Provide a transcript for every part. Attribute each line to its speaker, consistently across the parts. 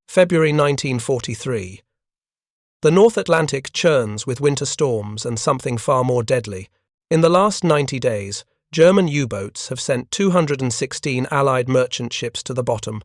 Speaker 1: February 1943. The North Atlantic churns with winter storms and something far more deadly. In the last 90 days, German U-boats have sent 216 Allied merchant ships to the bottom.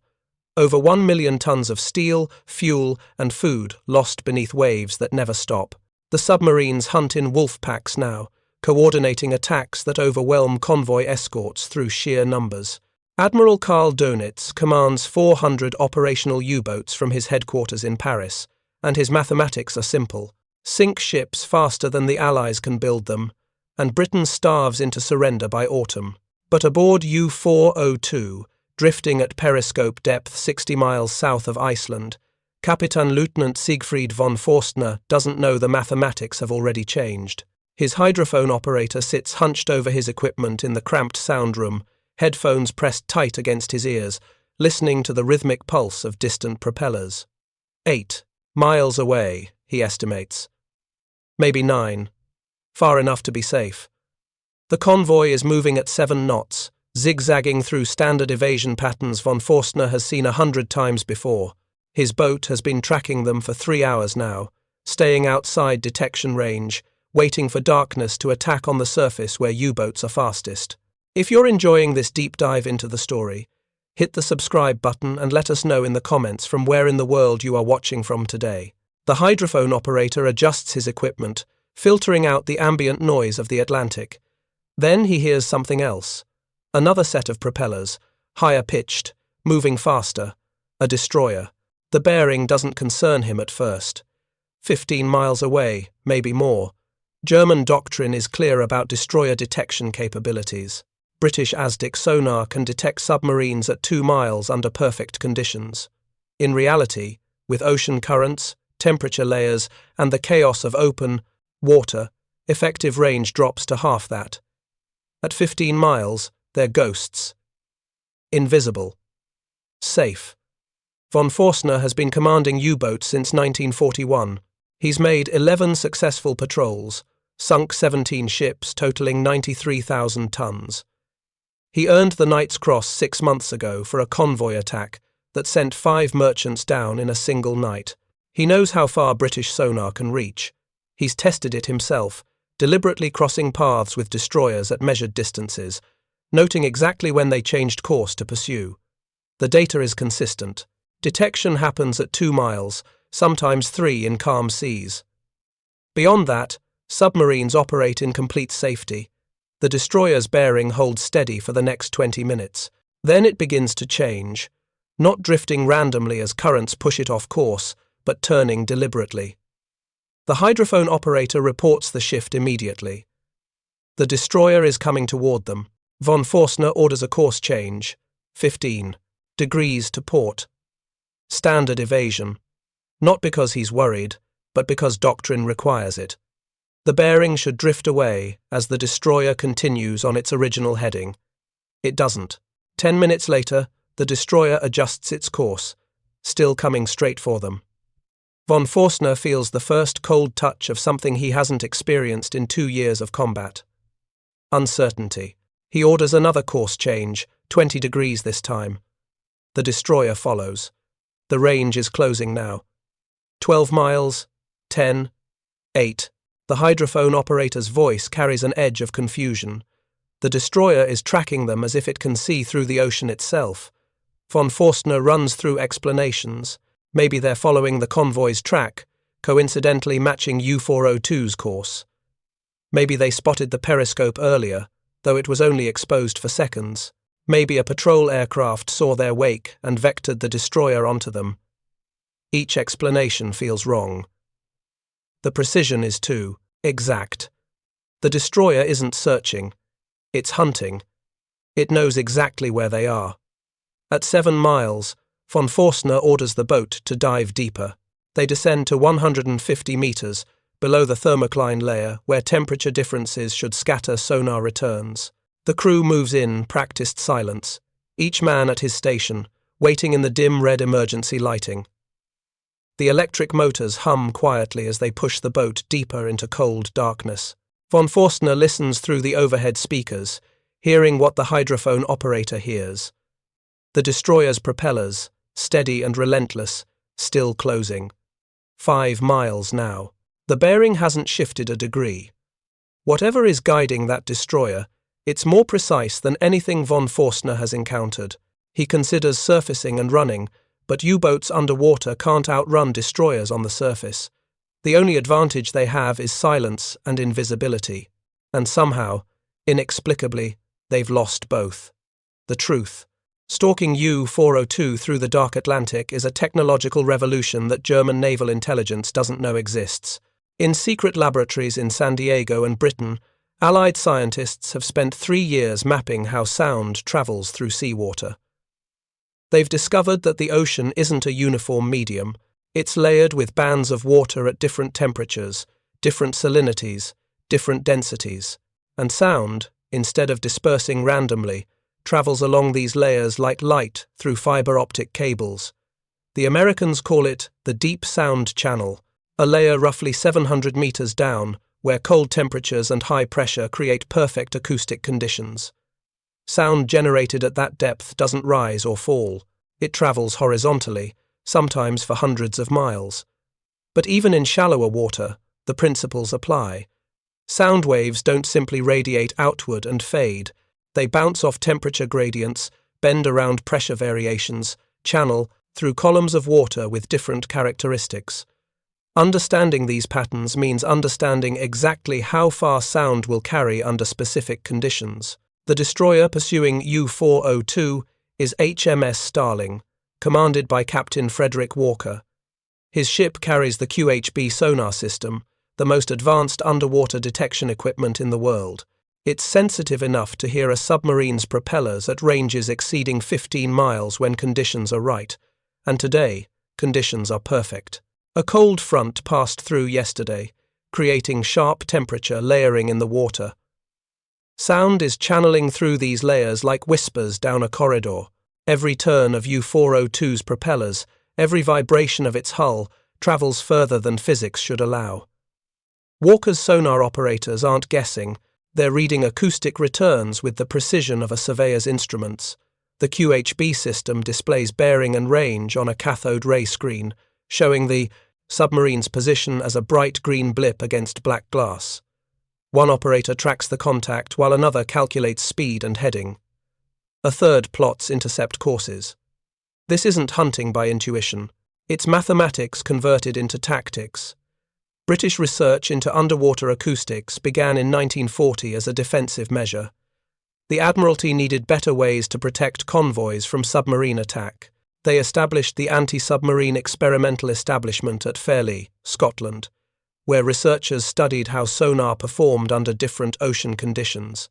Speaker 1: Over 1 million tons of steel, fuel, and food lost beneath waves that never stop. The submarines hunt in wolf packs now, coordinating attacks that overwhelm convoy escorts through sheer numbers. Admiral Karl Dönitz commands 400 operational U-boats from his headquarters in Paris, and his mathematics are simple. Sink ships faster than the Allies can build them, and Britain starves into surrender by autumn. But aboard U-402, drifting at periscope depth 60 miles south of Iceland, Kapitänleutnant Siegfried von Forstner doesn't know the mathematics have already changed. His hydrophone operator sits hunched over his equipment in the cramped sound room, headphones pressed tight against his ears, listening to the rhythmic pulse of distant propellers. 8 miles away, he estimates. Maybe 9. Far enough to be safe. The convoy is moving at 7 knots, zigzagging through standard evasion patterns von Forstner has seen 100 times before. His boat has been tracking them for 3 hours now, staying outside detection range, waiting for darkness to attack on the surface where U-boats are fastest. If you're enjoying this deep dive into the story, hit the subscribe button and let us know in the comments from where in the world you are watching from today. The hydrophone operator adjusts his equipment, filtering out the ambient noise of the Atlantic. Then he hears something else. Another set of propellers, higher pitched, moving faster. A destroyer. The bearing doesn't concern him at first. 15 miles away, maybe more. German doctrine is clear about destroyer detection capabilities. British ASDIC sonar can detect submarines at 2 miles under perfect conditions. In reality, with ocean currents, temperature layers, and the chaos of open water, effective range drops to half that. At 15 miles, they're ghosts. Invisible. Safe. Von Forstner has been commanding U-boats since 1941. He's made 11 successful patrols, sunk 17 ships totaling 93,000 tons. He earned the Knight's Cross 6 months ago for a convoy attack that sent 5 merchants down in a single night. He knows how far British sonar can reach. He's tested it himself, deliberately crossing paths with destroyers at measured distances, noting exactly when they changed course to pursue. The data is consistent. Detection happens at 2 miles, sometimes 3 in calm seas. Beyond that, submarines operate in complete safety. The destroyer's bearing holds steady for the next 20 minutes. Then it begins to change, not drifting randomly as currents push it off course, but turning deliberately. The hydrophone operator reports the shift immediately. The destroyer is coming toward them. Von Forstner orders a course change, 15 degrees to port. Standard evasion. Not because he's worried, but because doctrine requires it. The bearing should drift away as the destroyer continues on its original heading. It doesn't. 10 minutes later, the destroyer adjusts its course, still coming straight for them. Von Forstner feels the first cold touch of something he hasn't experienced in 2 years of combat. Uncertainty. He orders another course change, 20 degrees this time. The destroyer follows. The range is closing now. 12 miles, 10, 8. The hydrophone operator's voice carries an edge of confusion. The destroyer is tracking them as if it can see through the ocean itself. Von Forstner runs through explanations. Maybe they're following the convoy's track, coincidentally matching U-402's course. Maybe they spotted the periscope earlier, though it was only exposed for seconds. Maybe a patrol aircraft saw their wake and vectored the destroyer onto them. Each explanation feels wrong. The precision is too exact. The destroyer isn't searching. It's hunting. It knows exactly where they are. At 7 miles, von Forstner orders the boat to dive deeper. They descend to 150 meters, below the thermocline layer where temperature differences should scatter sonar returns. The crew moves in practiced silence, each man at his station, waiting in the dim red emergency lighting. The electric motors hum quietly as they push the boat deeper into cold darkness. Von Forstner listens through the overhead speakers, hearing what the hydrophone operator hears. The destroyer's propellers, steady and relentless, still closing. 5 miles now. The bearing hasn't shifted a degree. Whatever is guiding that destroyer, it's more precise than anything von Forstner has encountered. He considers surfacing and running, but U-boats underwater can't outrun destroyers on the surface. The only advantage they have is silence and invisibility. And somehow, inexplicably, they've lost both. The truth. Stalking U-402 through the dark Atlantic is a technological revolution that German naval intelligence doesn't know exists. In secret laboratories in San Diego and Britain, Allied scientists have spent 3 years mapping how sound travels through seawater. They've discovered that the ocean isn't a uniform medium. It's layered with bands of water at different temperatures, different salinities, different densities. And sound, instead of dispersing randomly, travels along these layers like light through fiber optic cables. The Americans call it the Deep Sound Channel, a layer roughly 700 meters down, where cold temperatures and high pressure create perfect acoustic conditions. Sound generated at that depth doesn't rise or fall. It travels horizontally, sometimes for hundreds of miles. But even in shallower water, the principles apply. Sound waves don't simply radiate outward and fade. They bounce off temperature gradients, bend around pressure variations, channel through columns of water with different characteristics. Understanding these patterns means understanding exactly how far sound will carry under specific conditions. The destroyer pursuing U-402 is HMS Starling, commanded by Captain Frederick Walker. His ship carries the QHB sonar system, the most advanced underwater detection equipment in the world. It's sensitive enough to hear a submarine's propellers at ranges exceeding 15 miles when conditions are right, and today, conditions are perfect. A cold front passed through yesterday, creating sharp temperature layering in the water. Sound is channeling through these layers like whispers down a corridor. Every turn of U-402's propellers, every vibration of its hull, travels further than physics should allow. Walker's sonar operators aren't guessing. They're reading acoustic returns with the precision of a surveyor's instruments. The QHB system displays bearing and range on a cathode ray screen, showing the submarine's position as a bright green blip against black glass. One operator tracks the contact while another calculates speed and heading. A third plots intercept courses. This isn't hunting by intuition. It's mathematics converted into tactics. British research into underwater acoustics began in 1940 as a defensive measure. The Admiralty needed better ways to protect convoys from submarine attack. They established the Anti-Submarine Experimental Establishment at Fairlie, Scotland, where researchers studied how sonar performed under different ocean conditions.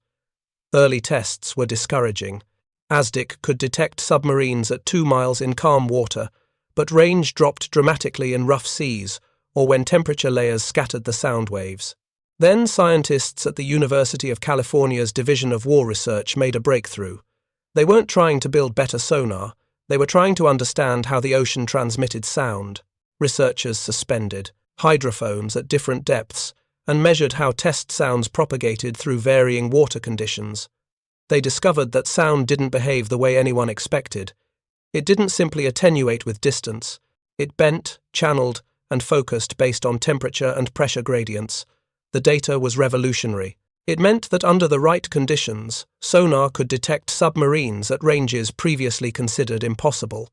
Speaker 1: Early tests were discouraging. ASDIC could detect submarines at 2 miles in calm water, but range dropped dramatically in rough seas or when temperature layers scattered the sound waves. Then scientists at the University of California's Division of War Research made a breakthrough. They weren't trying to build better sonar. They were trying to understand how the ocean transmitted sound. Researchers suspended hydrophones at different depths and measured how test sounds propagated through varying water conditions. They discovered that sound didn't behave the way anyone expected. It didn't simply attenuate with distance. It bent, channeled, and focused based on temperature and pressure gradients. The data was revolutionary. It meant that under the right conditions, sonar could detect submarines at ranges previously considered impossible.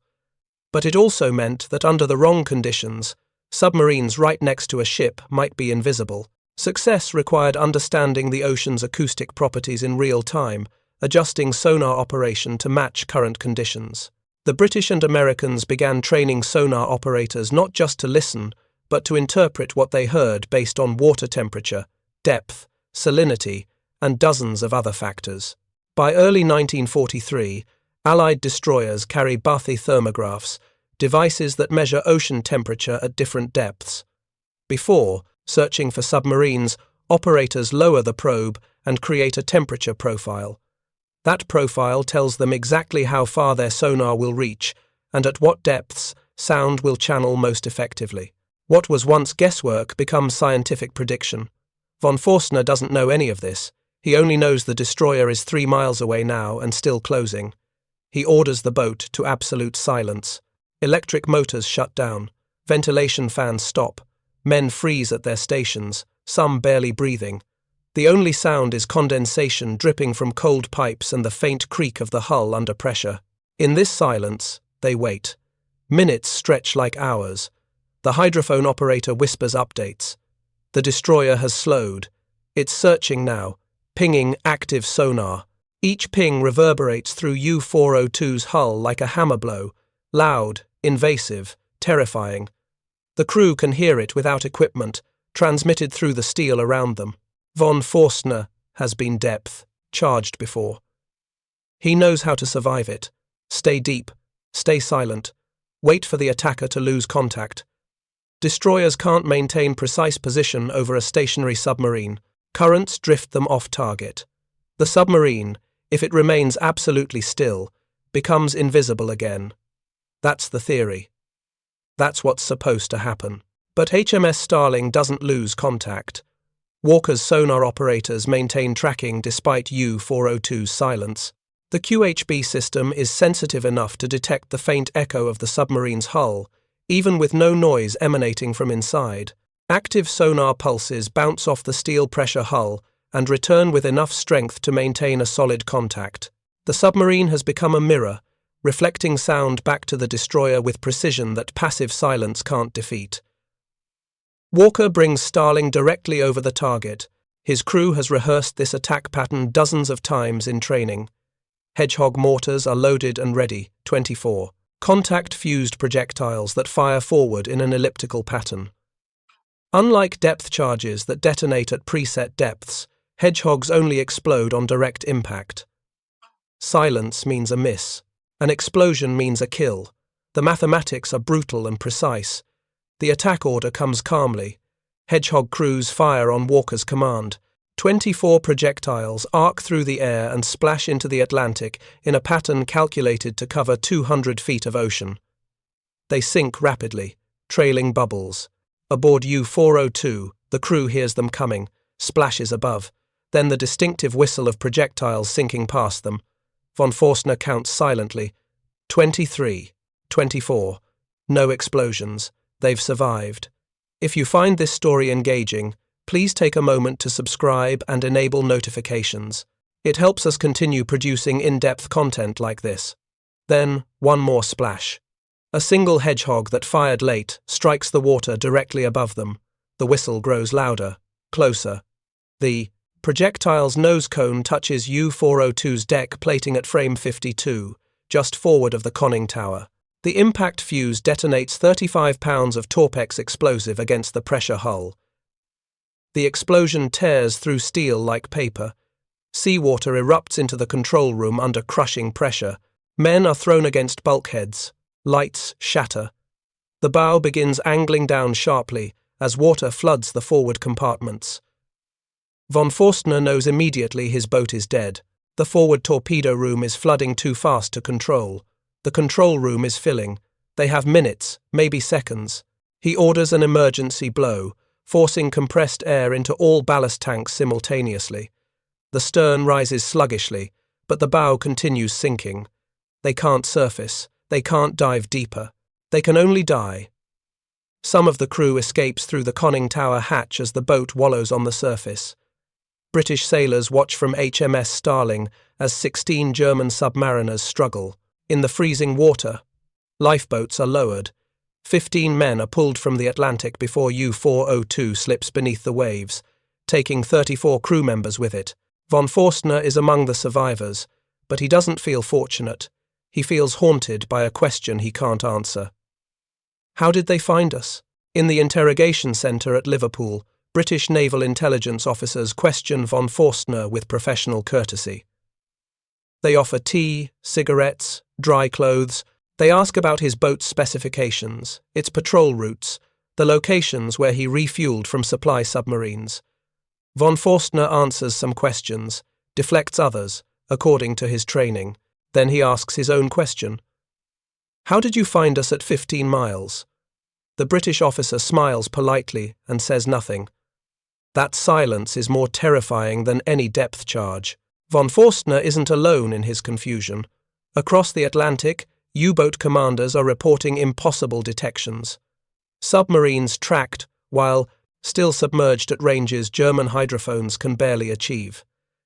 Speaker 1: But it also meant that under the wrong conditions, submarines right next to a ship might be invisible. Success required understanding the ocean's acoustic properties in real time, adjusting sonar operation to match current conditions. The British and Americans began training sonar operators not just to listen, but to interpret what they heard based on water temperature, depth, salinity, and dozens of other factors. By early 1943, Allied destroyers carry bathythermographs, devices that measure ocean temperature at different depths. Before, searching for submarines, operators lower the probe and create a temperature profile. That profile tells them exactly how far their sonar will reach and at what depths sound will channel most effectively. What was once guesswork becomes scientific prediction. Von Forstner doesn't know any of this. He only knows the destroyer is 3 miles away now and still closing. He orders the boat to absolute silence. Electric motors shut down. Ventilation fans stop. Men freeze at their stations, some barely breathing. The only sound is condensation dripping from cold pipes and the faint creak of the hull under pressure. In this silence, they wait. Minutes stretch like hours. The hydrophone operator whispers updates. The destroyer has slowed. It's searching now, pinging active sonar. Each ping reverberates through U-402's hull like a hammer blow, loud, invasive, terrifying. The crew can hear it without equipment, transmitted through the steel around them. Von Forstner has been depth, charged before. He knows how to survive it. Stay deep, stay silent, wait for the attacker to lose contact. Destroyers can't maintain precise position over a stationary submarine. Currents drift them off target. The submarine, if it remains absolutely still, becomes invisible again. That's the theory. That's what's supposed to happen. But HMS Starling doesn't lose contact. Walker's sonar operators maintain tracking despite U-402's silence. The QHB system is sensitive enough to detect the faint echo of the submarine's hull, even with no noise emanating from inside. Active sonar pulses bounce off the steel pressure hull and return with enough strength to maintain a solid contact. The submarine has become a mirror, reflecting sound back to the destroyer with precision that passive silence can't defeat. Walker brings Starling directly over the target. His crew has rehearsed this attack pattern dozens of times in training. Hedgehog mortars are loaded and ready, 24. Contact-fused projectiles that fire forward in an elliptical pattern. Unlike depth charges that detonate at preset depths, Hedgehogs only explode on direct impact. Silence means a miss. An explosion means a kill. The mathematics are brutal and precise. The attack order comes calmly. Hedgehog crews fire on Walker's command. 24 projectiles arc through the air and splash into the Atlantic in a pattern calculated to cover 200 feet of ocean. They sink rapidly, trailing bubbles. Aboard U-402, the crew hears them coming, splashes above, then the distinctive whistle of projectiles sinking past them. Von Forstner counts silently. 23, 24. No explosions. They've survived. If you find this story engaging, please take a moment to subscribe and enable notifications. It helps us continue producing in-depth content like this. Then, one more splash. A single hedgehog that fired late strikes the water directly above them. The whistle grows louder, closer. The projectile's nose cone touches U-402's deck plating at frame 52, just forward of the conning tower. The impact fuse detonates 35 pounds of Torpex explosive against the pressure hull. The explosion tears through steel like paper. Seawater erupts into the control room under crushing pressure. Men are thrown against bulkheads. Lights shatter. The bow begins angling down sharply as water floods the forward compartments. Von Forstner knows immediately his boat is dead. The forward torpedo room is flooding too fast to control. The control room is filling. They have minutes, maybe seconds. He orders an emergency blow, forcing compressed air into all ballast tanks simultaneously. The stern rises sluggishly, but the bow continues sinking. They can't surface. They can't dive deeper. They can only die. Some of the crew escapes through the conning tower hatch as the boat wallows on the surface. British sailors watch from HMS Starling as 16 German submariners struggle. In the freezing water, lifeboats are lowered. 15 men are pulled from the Atlantic before U-402 slips beneath the waves, taking 34 crew members with it. Von Forstner is among the survivors, but he doesn't feel fortunate. He feels haunted by a question he can't answer. How did they find us? In the interrogation centre at Liverpool, British naval intelligence officers question von Forstner with professional courtesy. They offer tea, cigarettes, dry clothes. They ask about his boat's specifications, its patrol routes, the locations where he refueled from supply submarines. Von Forstner answers some questions, deflects others, according to his training. Then he asks his own question. How did you find us at 15 miles? The British officer smiles politely and says nothing. That silence is more terrifying than any depth charge. Von Forstner isn't alone in his confusion. Across the Atlantic, U-boat commanders are reporting impossible detections. Submarines tracked while still submerged at ranges German hydrophones can barely achieve.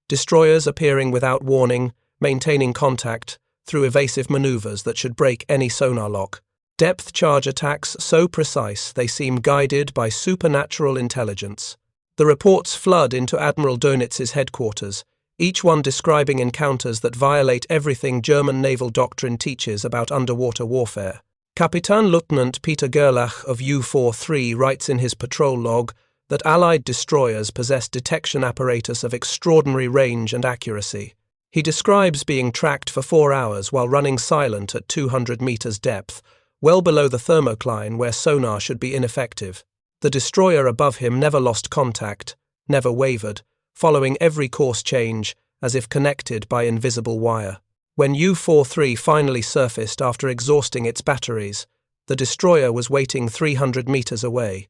Speaker 1: Destroyers appearing without warning, maintaining contact through evasive maneuvers that should break any sonar lock. Depth charge attacks so precise they seem guided by supernatural intelligence. The reports flood into Admiral Dönitz's headquarters, each one describing encounters that violate everything German naval doctrine teaches about underwater warfare. Kapitänleutnant Peter Gerlach of U-43 writes in his patrol log that Allied destroyers possess detection apparatus of extraordinary range and accuracy. He describes being tracked for 4 hours while running silent at 200 meters depth, well below the thermocline where sonar should be ineffective. The destroyer above him never lost contact, never wavered, following every course change as if connected by invisible wire. When U-43 finally surfaced after exhausting its batteries, the destroyer was waiting 300 meters away.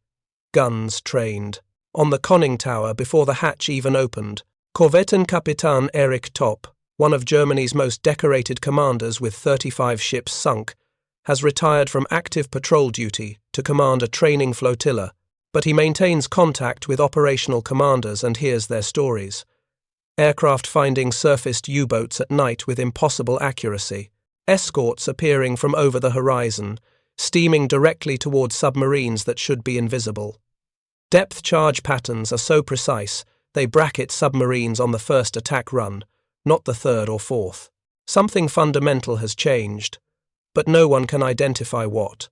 Speaker 1: Guns trained. On the conning tower before the hatch even opened, Korvettenkapitän Erich Topp, one of Germany's most decorated commanders with 35 ships sunk, has retired from active patrol duty to command a training flotilla, but he maintains contact with operational commanders and hears their stories. Aircraft finding surfaced U-boats at night with impossible accuracy, escorts appearing from over the horizon, steaming directly towards submarines that should be invisible. Depth charge patterns are so precise they bracket submarines on the first attack run, not the third or fourth. Something fundamental has changed, but no one can identify what.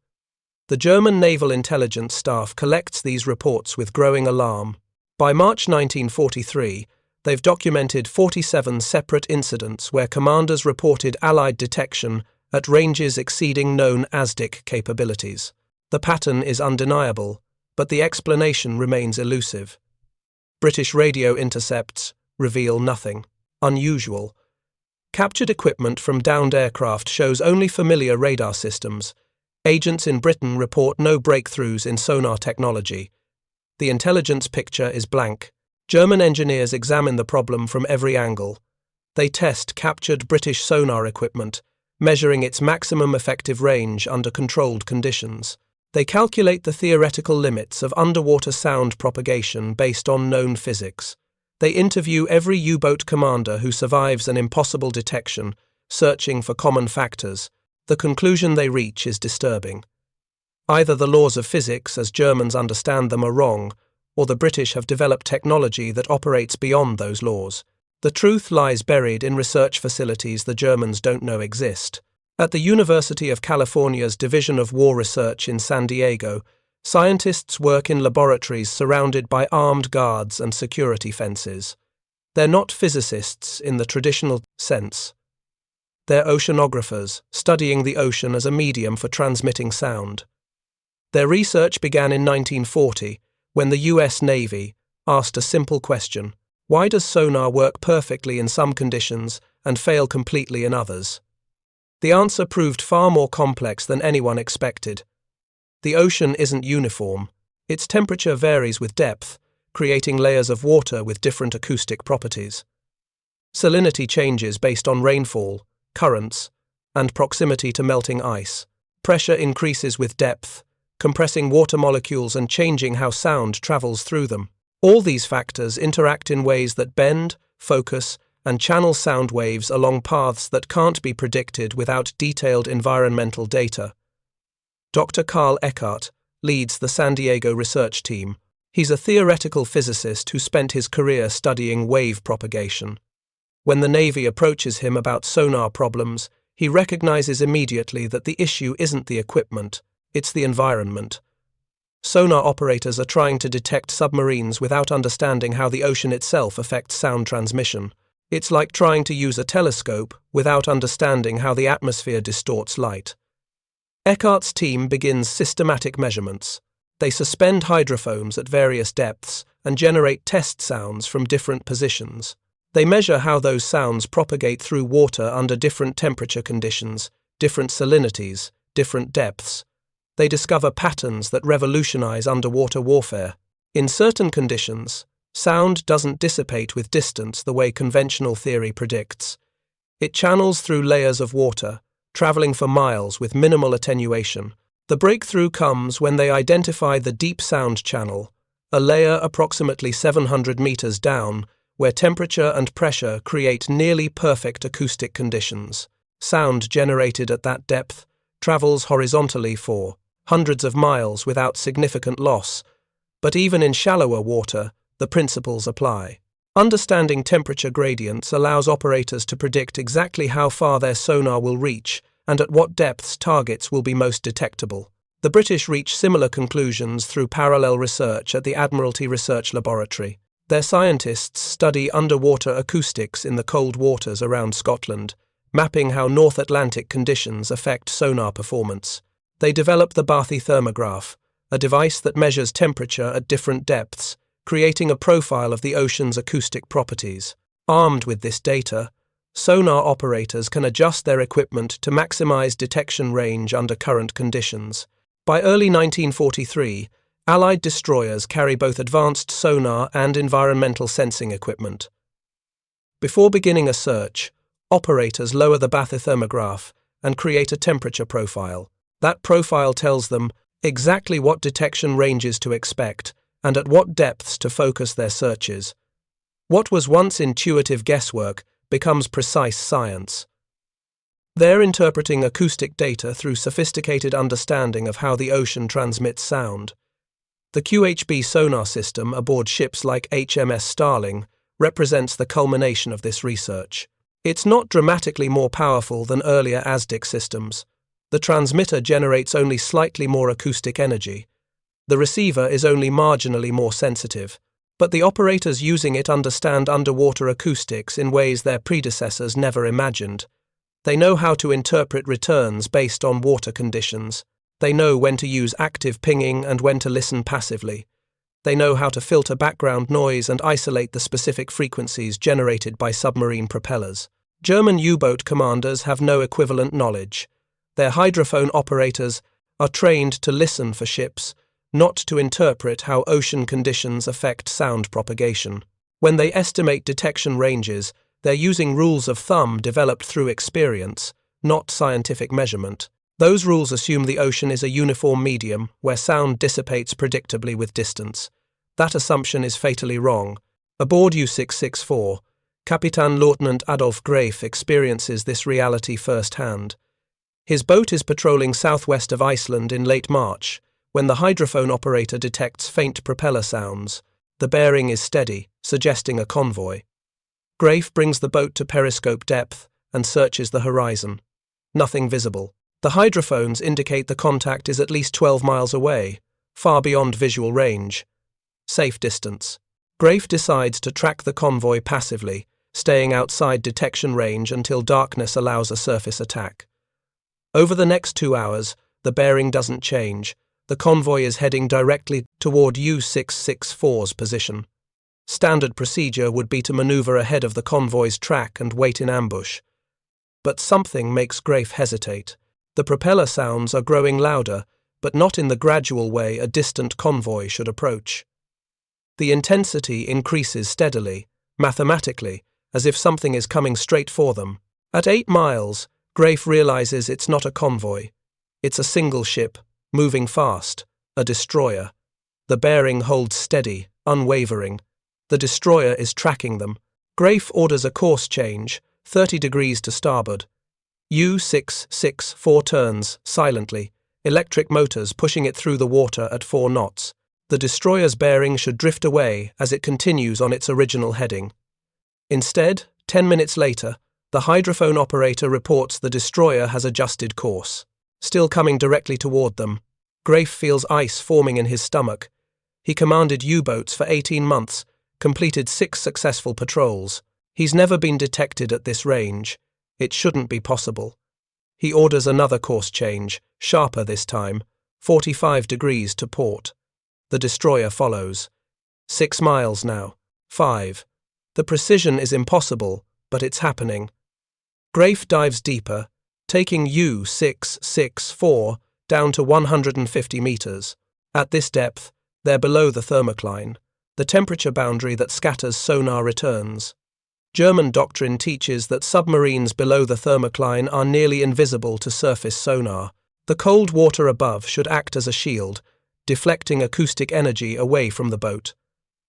Speaker 1: The German Naval Intelligence Staff collects these reports with growing alarm. By March 1943, they've documented 47 separate incidents where commanders reported Allied detection at ranges exceeding known ASDIC capabilities. The pattern is undeniable, but the explanation remains elusive. British radio intercepts reveal nothing unusual. Captured equipment from downed aircraft shows only familiar radar systems. Agents in Britain report no breakthroughs in sonar technology. The intelligence picture is blank. German engineers examine the problem from every angle. They test captured British sonar equipment, measuring its maximum effective range under controlled conditions. They calculate the theoretical limits of underwater sound propagation based on known physics. They interview every U-boat commander who survives an impossible detection, searching for common factors. The conclusion they reach is disturbing. Either the laws of physics, as Germans understand them, are wrong, or the British have developed technology that operates beyond those laws. The truth lies buried in research facilities the Germans don't know exist. At the University of California's Division of War Research in San Diego, scientists work in laboratories surrounded by armed guards and security fences. They're not physicists in the traditional sense. They're oceanographers, studying the ocean as a medium for transmitting sound. Their research began in 1940, when the US Navy asked a simple question: why does sonar work perfectly in some conditions and fail completely in others? The answer proved far more complex than anyone expected. The ocean isn't uniform. Its temperature varies with depth, creating layers of water with different acoustic properties. Salinity changes based on rainfall, currents, and proximity to melting ice. Pressure increases with depth, compressing water molecules and changing how sound travels through them. All these factors interact in ways that bend, focus, and channel sound waves along paths that can't be predicted without detailed environmental data. Dr. Carl Eckart leads the San Diego research team. He's a theoretical physicist who spent his career studying wave propagation. When the Navy approaches him about sonar problems, he recognizes immediately that the issue isn't the equipment, it's the environment. Sonar operators are trying to detect submarines without understanding how the ocean itself affects sound transmission. It's like trying to use a telescope without understanding how the atmosphere distorts light. Eckart's team begins systematic measurements. They suspend hydrophones at various depths and generate test sounds from different positions. They measure how those sounds propagate through water under different temperature conditions, different salinities, different depths. They discover patterns that revolutionize underwater warfare. In certain conditions, sound doesn't dissipate with distance the way conventional theory predicts. It channels through layers of water, traveling for miles with minimal attenuation. The breakthrough comes when they identify the deep sound channel, a layer approximately 700 meters down, where temperature and pressure create nearly perfect acoustic conditions. Sound generated at that depth travels horizontally for hundreds of miles without significant loss, but even in shallower water, the principles apply. Understanding temperature gradients allows operators to predict exactly how far their sonar will reach and at what depths targets will be most detectable. The British reach similar conclusions through parallel research at the Admiralty Research Laboratory. Their scientists study underwater acoustics in the cold waters around Scotland, mapping how North Atlantic conditions affect sonar performance. They develop the bathythermograph, a device that measures temperature at different depths, creating a profile of the ocean's acoustic properties. Armed with this data, sonar operators can adjust their equipment to maximize detection range under current conditions. By early 1943, Allied destroyers carry both advanced sonar and environmental sensing equipment. Before beginning a search, operators lower the bathythermograph and create a temperature profile. That profile tells them exactly what detection ranges to expect and at what depths to focus their searches. What was once intuitive guesswork becomes precise science. They're interpreting acoustic data through sophisticated understanding of how the ocean transmits sound. The QHB sonar system aboard ships like HMS Starling represents the culmination of this research. It's not dramatically more powerful than earlier ASDIC systems. The transmitter generates only slightly more acoustic energy. The receiver is only marginally more sensitive, but the operators using it understand underwater acoustics in ways their predecessors never imagined. They know how to interpret returns based on water conditions. They know when to use active pinging and when to listen passively. They know how to filter background noise and isolate the specific frequencies generated by submarine propellers. German U-boat commanders have no equivalent knowledge. Their hydrophone operators are trained to listen for ships, not to interpret how ocean conditions affect sound propagation. When they estimate detection ranges, they're using rules of thumb developed through experience, not scientific measurement. Those rules assume the ocean is a uniform medium where sound dissipates predictably with distance. That assumption is fatally wrong. Aboard U-664, Captain Lieutenant Adolf Graef experiences this reality firsthand. His boat is patrolling southwest of Iceland in late March, when the hydrophone operator detects faint propeller sounds. The bearing is steady, suggesting a convoy. Graef brings the boat to periscope depth and searches the horizon. Nothing visible. The hydrophones indicate the contact is at least 12 miles away, far beyond visual range. Safe distance. Graef decides to track the convoy passively, staying outside detection range until darkness allows a surface attack. Over the next 2 hours, the bearing doesn't change. The convoy is heading directly toward U-664's position. Standard procedure would be to maneuver ahead of the convoy's track and wait in ambush. But something makes Graef hesitate. The propeller sounds are growing louder, but not in the gradual way a distant convoy should approach. The intensity increases steadily, mathematically, as if something is coming straight for them. At 8 miles, Graef realizes it's not a convoy. It's a single ship, moving fast, a destroyer. The bearing holds steady, unwavering. The destroyer is tracking them. Graef orders a course change, 30 degrees to starboard. U-664 turns, silently, electric motors pushing it through the water at 4 knots. The destroyer's bearing should drift away as it continues on its original heading. Instead, 10 minutes later, the hydrophone operator reports the destroyer has adjusted course. Still coming directly toward them, Graef feels ice forming in his stomach. He commanded U-boats for 18 months, completed 6 successful patrols. He's never been detected at this range. It shouldn't be possible. He orders another course change, sharper this time, 45 degrees to port. The destroyer follows. 6 miles now. 5. The precision is impossible, but it's happening. Graef dives deeper, taking U-664 down to 150 meters. At this depth, they're below the thermocline, the temperature boundary that scatters sonar returns. German doctrine teaches that submarines below the thermocline are nearly invisible to surface sonar. The cold water above should act as a shield, deflecting acoustic energy away from the boat.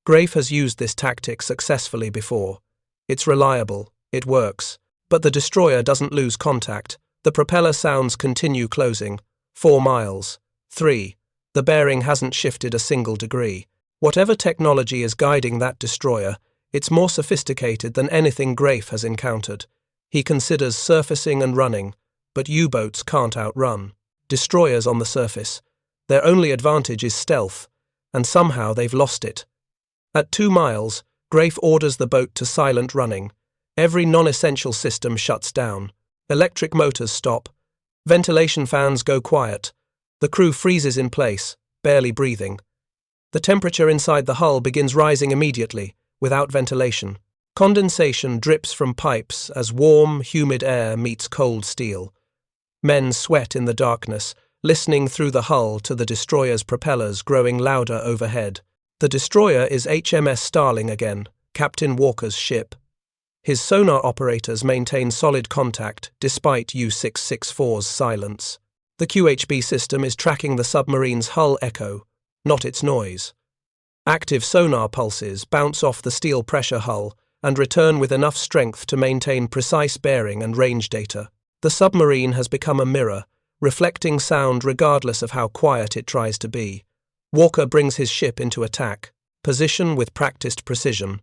Speaker 1: Grafe has used this tactic successfully before. It's reliable, it works, but the destroyer doesn't lose contact. The propeller sounds continue closing. 4 miles. 3. The bearing hasn't shifted a single degree. Whatever technology is guiding that destroyer, it's more sophisticated than anything Grafe has encountered. He considers surfacing and running, but U-boats can't outrun destroyers on the surface. Their only advantage is stealth, and somehow they've lost it. At 2 miles, Grafe orders the boat to silent running. Every non-essential system shuts down. Electric motors stop. Ventilation fans go quiet. The crew freezes in place, barely breathing. The temperature inside the hull begins rising immediately, without ventilation. Condensation drips from pipes as warm, humid air meets cold steel. Men sweat in the darkness, listening through the hull to the destroyer's propellers growing louder overhead. The destroyer is HMS Starling again, Captain Walker's ship. His sonar operators maintain solid contact despite U-664's silence. The QHB system is tracking the submarine's hull echo, not its noise. Active sonar pulses bounce off the steel pressure hull and return with enough strength to maintain precise bearing and range data. The submarine has become a mirror, reflecting sound regardless of how quiet it tries to be. Walker brings his ship into attack, position with practiced precision.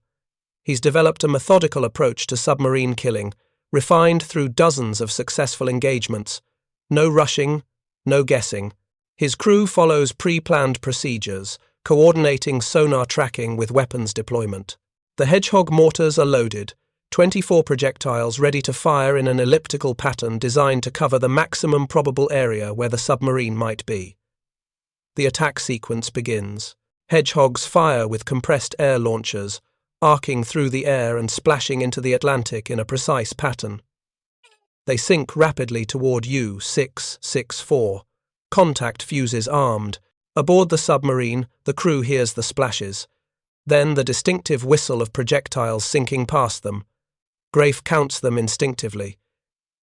Speaker 1: He's developed a methodical approach to submarine killing, refined through dozens of successful engagements. No rushing, no guessing. His crew follows pre-planned procedures, coordinating sonar tracking with weapons deployment. The Hedgehog mortars are loaded, 24 projectiles ready to fire in an elliptical pattern designed to cover the maximum probable area where the submarine might be. The attack sequence begins. Hedgehogs fire with compressed air launchers, arcing through the air and splashing into the Atlantic in a precise pattern. They sink rapidly toward U-664. Contact fuses armed. Aboard the submarine, the crew hears the splashes. Then the distinctive whistle of projectiles sinking past them. Grafe counts them instinctively.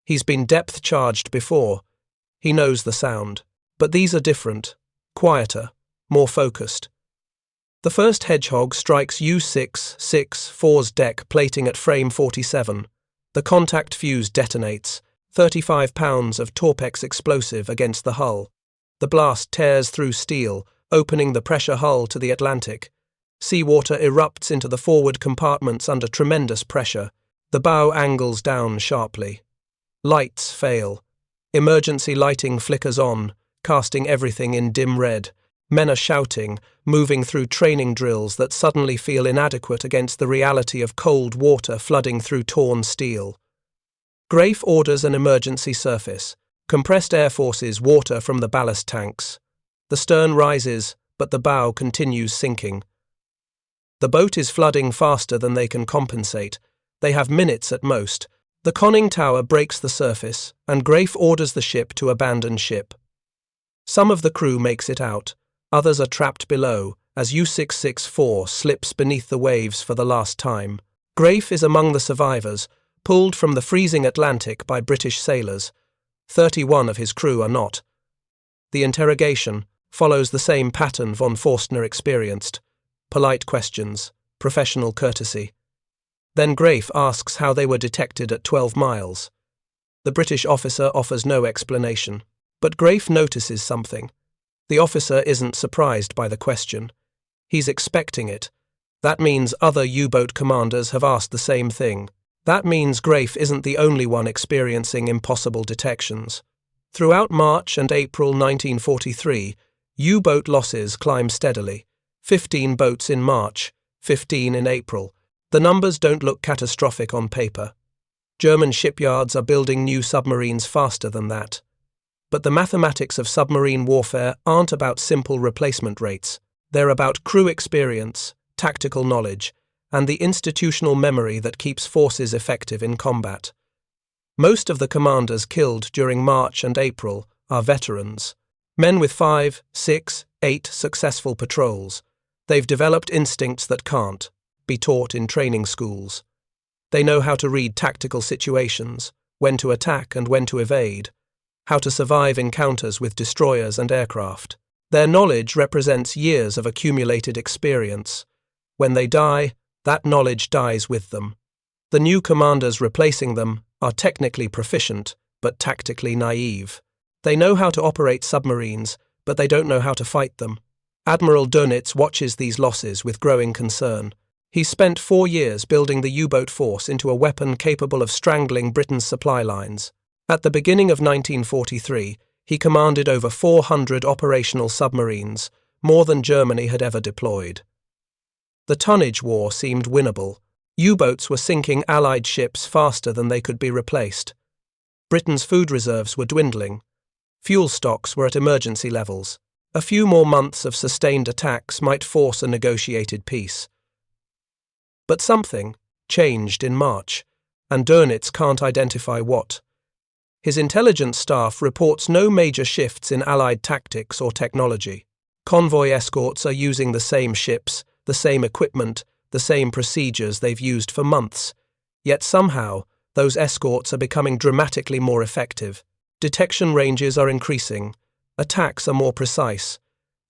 Speaker 1: He's been depth-charged before. He knows the sound. But these are different, quieter, more focused. The first Hedgehog strikes U-664's deck plating at frame 47. The contact fuse detonates, 35 pounds of Torpex explosive against the hull. The blast tears through steel, opening the pressure hull to the Atlantic. Seawater erupts into the forward compartments under tremendous pressure. The bow angles down sharply. Lights fail. Emergency lighting flickers on, casting everything in dim red. Men are shouting, moving through training drills that suddenly feel inadequate against the reality of cold water flooding through torn steel. Grafe orders an emergency surface. Compressed air forces water from the ballast tanks. The stern rises, but the bow continues sinking. The boat is flooding faster than they can compensate. They have minutes at most. The conning tower breaks the surface, and Grafe orders the ship to abandon ship. Some of the crew makes it out. Others are trapped below, as U-664 slips beneath the waves for the last time. Grafe is among the survivors, pulled from the freezing Atlantic by British sailors. 31 of his crew are not. The interrogation follows the same pattern von Forstner experienced. Polite questions, professional courtesy. Then Grafe asks how they were detected at 12 miles. The British officer offers no explanation, but Grafe notices something. The officer isn't surprised by the question. He's expecting it. That means other U-boat commanders have asked the same thing. That means Grafe isn't the only one experiencing impossible detections. Throughout March and April 1943, U-boat losses climb steadily. 15 boats in March, 15 in April. The numbers don't look catastrophic on paper. German shipyards are building new submarines faster than that. But the mathematics of submarine warfare aren't about simple replacement rates. They're about crew experience, tactical knowledge, and the institutional memory that keeps forces effective in combat. Most of the commanders killed during March and April are veterans, men with 5, 6, 8 successful patrols. They've developed instincts that can't be taught in training schools. They know how to read tactical situations, when to attack and when to evade, how to survive encounters with destroyers and aircraft. Their knowledge represents years of accumulated experience. When they die, that knowledge dies with them. The new commanders replacing them are technically proficient, but tactically naive. They know how to operate submarines, but they don't know how to fight them. Admiral Dönitz watches these losses with growing concern. He spent 4 years building the U-boat force into a weapon capable of strangling Britain's supply lines. At the beginning of 1943, he commanded over 400 operational submarines, more than Germany had ever deployed. The tonnage war seemed winnable. U-boats were sinking Allied ships faster than they could be replaced. Britain's food reserves were dwindling. Fuel stocks were at emergency levels. A few more months of sustained attacks might force a negotiated peace. But something changed in March, and Dönitz can't identify what. His intelligence staff reports no major shifts in Allied tactics or technology. Convoy escorts are using the same ships, the same equipment, the same procedures they've used for months. Yet somehow, those escorts are becoming dramatically more effective. Detection ranges are increasing. Attacks are more precise.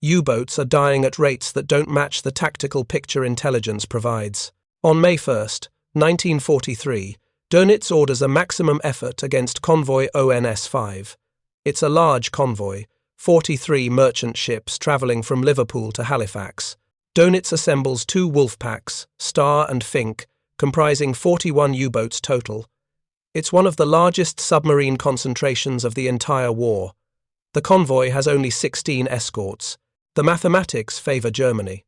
Speaker 1: U-boats are dying at rates that don't match the tactical picture intelligence provides. On May 1, 1943, Dönitz orders a maximum effort against convoy ONS-5. It's a large convoy, 43 merchant ships travelling from Liverpool to Halifax. Dönitz assembles 2 wolf packs, Star and Fink, comprising 41 U-boats total. It's one of the largest submarine concentrations of the entire war. The convoy has only 16 escorts. The mathematics favour Germany.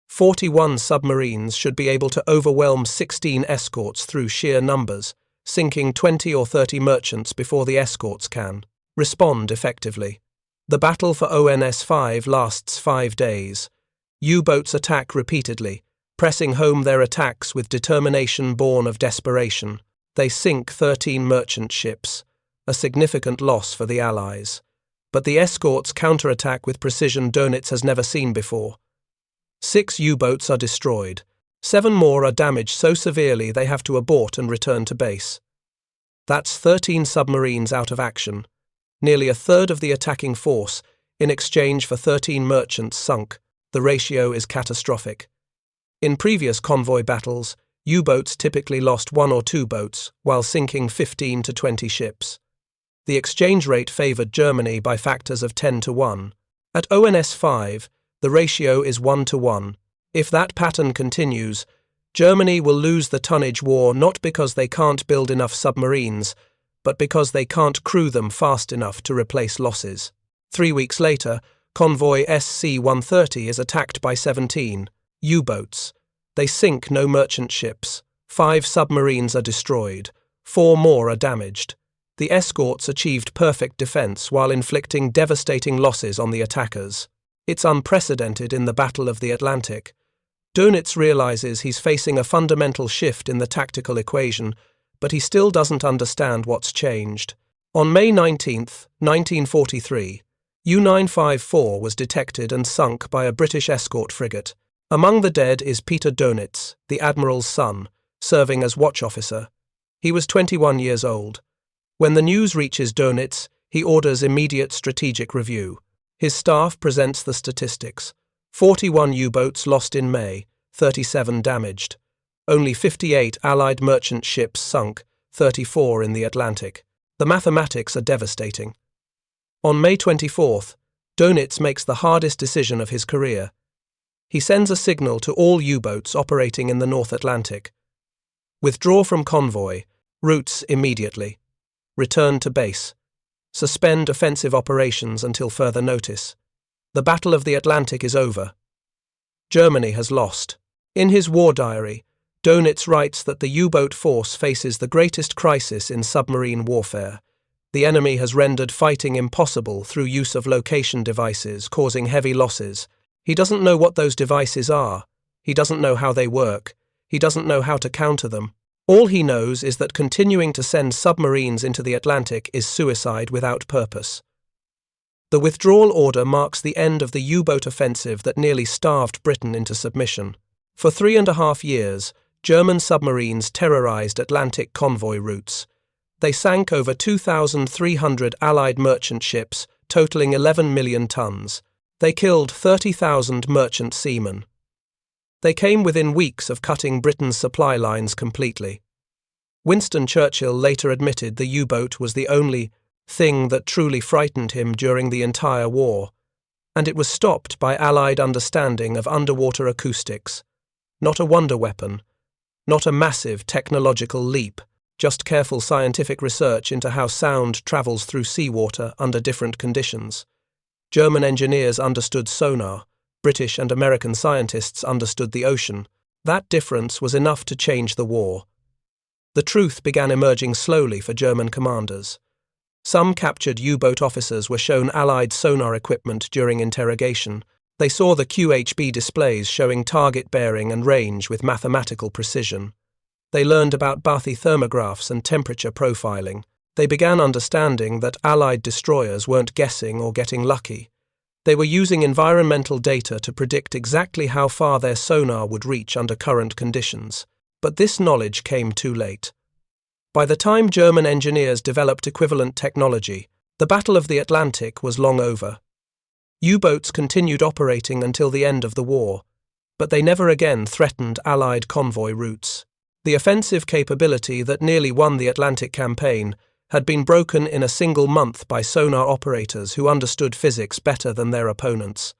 Speaker 1: 41 submarines should be able to overwhelm 16 escorts through sheer numbers, sinking 20 or 30 merchants before the escorts can respond effectively. The battle for ONS-5 lasts 5 days. U-boats attack repeatedly, pressing home their attacks with determination born of desperation. They sink 13 merchant ships, a significant loss for the Allies. But the escorts counterattack with precision Dönitz has never seen before. 6 U-boats are destroyed. 7 more are damaged so severely they have to abort and return to base. That's 13 submarines out of action, nearly a third of the attacking force, in exchange for 13 merchants sunk. The ratio is catastrophic. In previous convoy battles, U-boats typically lost 1 or 2 boats, while sinking 15 to 20 ships. The exchange rate favoured Germany by factors of 10 to 1. At ONS-5, the ratio is 1 to 1. If that pattern continues, Germany will lose the tonnage war not because they can't build enough submarines, but because they can't crew them fast enough to replace losses. 3 weeks later, convoy SC-130 is attacked by 17 U-boats. They sink no merchant ships. 5 submarines are destroyed. 4 more are damaged. The escorts achieved perfect defence while inflicting devastating losses on the attackers. It's unprecedented in the Battle of the Atlantic. Dönitz realises he's facing a fundamental shift in the tactical equation, but he still doesn't understand what's changed. On May 19, 1943, U-954 was detected and sunk by a British escort frigate. Among the dead is Peter Dönitz, the Admiral's son, serving as watch officer. He was 21 years old. When the news reaches Dönitz, he orders immediate strategic review. His staff presents the statistics. 41 U-boats lost in May, 37 damaged. Only 58 Allied merchant ships sunk, 34 in the Atlantic. The mathematics are devastating. On May 24th, Dönitz makes the hardest decision of his career. He sends a signal to all U-boats operating in the North Atlantic. Withdraw from convoy, routes immediately. Return to base. Suspend offensive operations until further notice. The Battle of the Atlantic is over. Germany has lost. In his war diary, Dönitz writes that the U-boat force faces the greatest crisis in submarine warfare. The enemy has rendered fighting impossible through use of location devices, causing heavy losses. He doesn't know what those devices are. He doesn't know how they work. He doesn't know how to counter them. All he knows is that continuing to send submarines into the Atlantic is suicide without purpose. The withdrawal order marks the end of the U-boat offensive that nearly starved Britain into submission. For 3.5 years, German submarines terrorized Atlantic convoy routes. They sank over 2,300 Allied merchant ships, totaling 11 million tons. They killed 30,000 merchant seamen. They came within weeks of cutting Britain's supply lines completely. Winston Churchill later admitted the U-boat was the only thing that truly frightened him during the entire war, and it was stopped by Allied understanding of underwater acoustics. Not a wonder weapon, not a massive technological leap, just careful scientific research into how sound travels through seawater under different conditions. German engineers understood sonar, British and American scientists understood the ocean. That difference was enough to change the war. The truth began emerging slowly for German commanders. Some captured U-boat officers were shown Allied sonar equipment during interrogation. They saw the QHB displays showing target bearing and range with mathematical precision. They learned about bathythermographs and temperature profiling. They began understanding that Allied destroyers weren't guessing or getting lucky. They were using environmental data to predict exactly how far their sonar would reach under current conditions. But this knowledge came too late. By the time German engineers developed equivalent technology, the Battle of the Atlantic was long over. U-boats continued operating until the end of the war, but they never again threatened Allied convoy routes. The offensive capability that nearly won the Atlantic campaign had been broken in a single month by sonar operators who understood physics better than their opponents.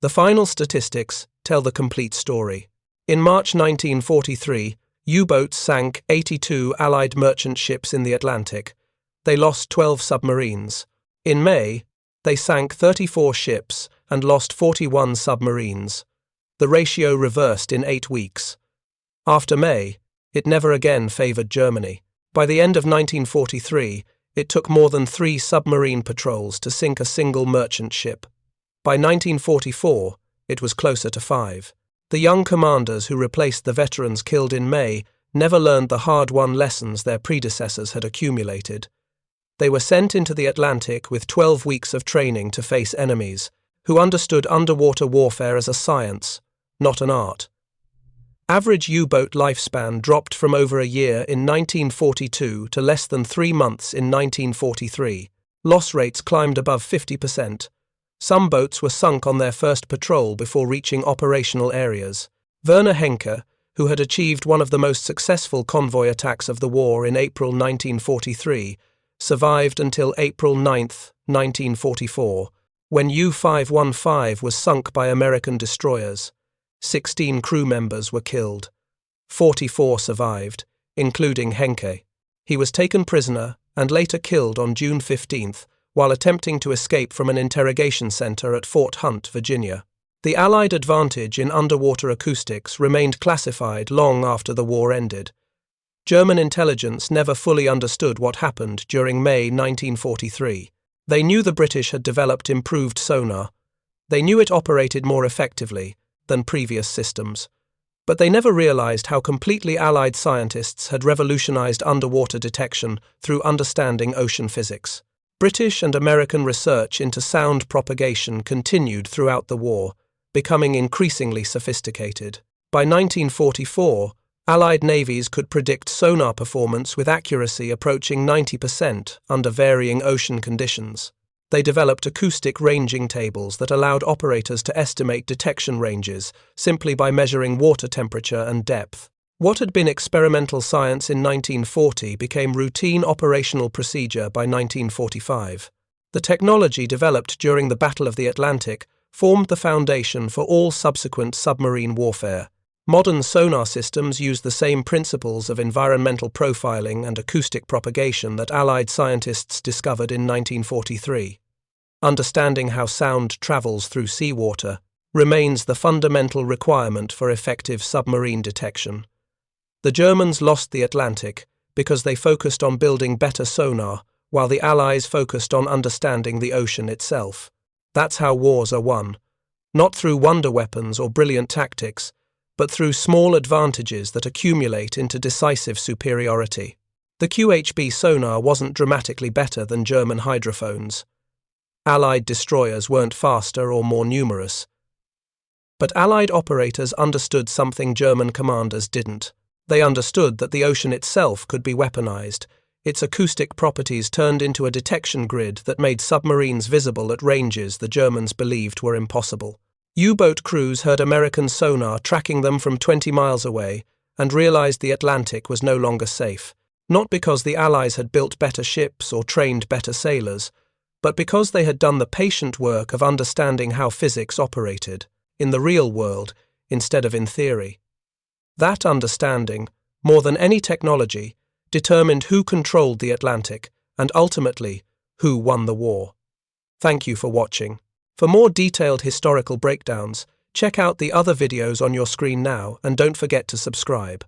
Speaker 1: The final statistics tell the complete story. In March 1943, U-boats sank 82 Allied merchant ships in the Atlantic. They lost 12 submarines. In May, they sank 34 ships and lost 41 submarines. The ratio reversed in 8 weeks. After May, it never again favored Germany. By the end of 1943, it took more than 3 submarine patrols to sink a single merchant ship. By 1944, it was closer to 5. The young commanders who replaced the veterans killed in May never learned the hard-won lessons their predecessors had accumulated. They were sent into the Atlantic with 12 weeks of training to face enemies, who understood underwater warfare as a science, not an art. Average U-boat lifespan dropped from over a year in 1942 to less than 3 months in 1943. Loss rates climbed above 50%. Some boats were sunk on their first patrol before reaching operational areas. Werner Henke, who had achieved one of the most successful convoy attacks of the war in April 1943, survived until April 9, 1944, when U-515 was sunk by American destroyers. 16 crew members were killed. 44 survived, including Henke. He was taken prisoner and later killed on June 15th while attempting to escape from an interrogation center at Fort Hunt, Virginia. The Allied advantage in underwater acoustics remained classified long after the war ended. German intelligence never fully understood what happened during May 1943. They knew the British had developed improved sonar. They knew it operated more effectively than previous systems. But they never realized how completely Allied scientists had revolutionized underwater detection through understanding ocean physics. British and American research into sound propagation continued throughout the war, becoming increasingly sophisticated. By 1944, Allied navies could predict sonar performance with accuracy approaching 90% under varying ocean conditions. They developed acoustic ranging tables that allowed operators to estimate detection ranges simply by measuring water temperature and depth. What had been experimental science in 1940 became routine operational procedure by 1945. The technology developed during the Battle of the Atlantic formed the foundation for all subsequent submarine warfare. Modern sonar systems use the same principles of environmental profiling and acoustic propagation that Allied scientists discovered in 1943. Understanding how sound travels through seawater remains the fundamental requirement for effective submarine detection. The Germans lost the Atlantic because they focused on building better sonar, while the Allies focused on understanding the ocean itself. That's how wars are won, not through wonder weapons or brilliant tactics, but through small advantages that accumulate into decisive superiority. The QHB sonar wasn't dramatically better than German hydrophones. Allied destroyers weren't faster or more numerous. But Allied operators understood something German commanders didn't. They understood that the ocean itself could be weaponized, its acoustic properties turned into a detection grid that made submarines visible at ranges the Germans believed were impossible. U-boat crews heard American sonar tracking them from 20 miles away and realized the Atlantic was no longer safe, not because the Allies had built better ships or trained better sailors, but because they had done the patient work of understanding how physics operated, in the real world instead of in theory. That understanding, more than any technology, determined who controlled the Atlantic and ultimately who won the war. Thank you for watching. For more detailed historical breakdowns, check out the other videos on your screen now and don't forget to subscribe.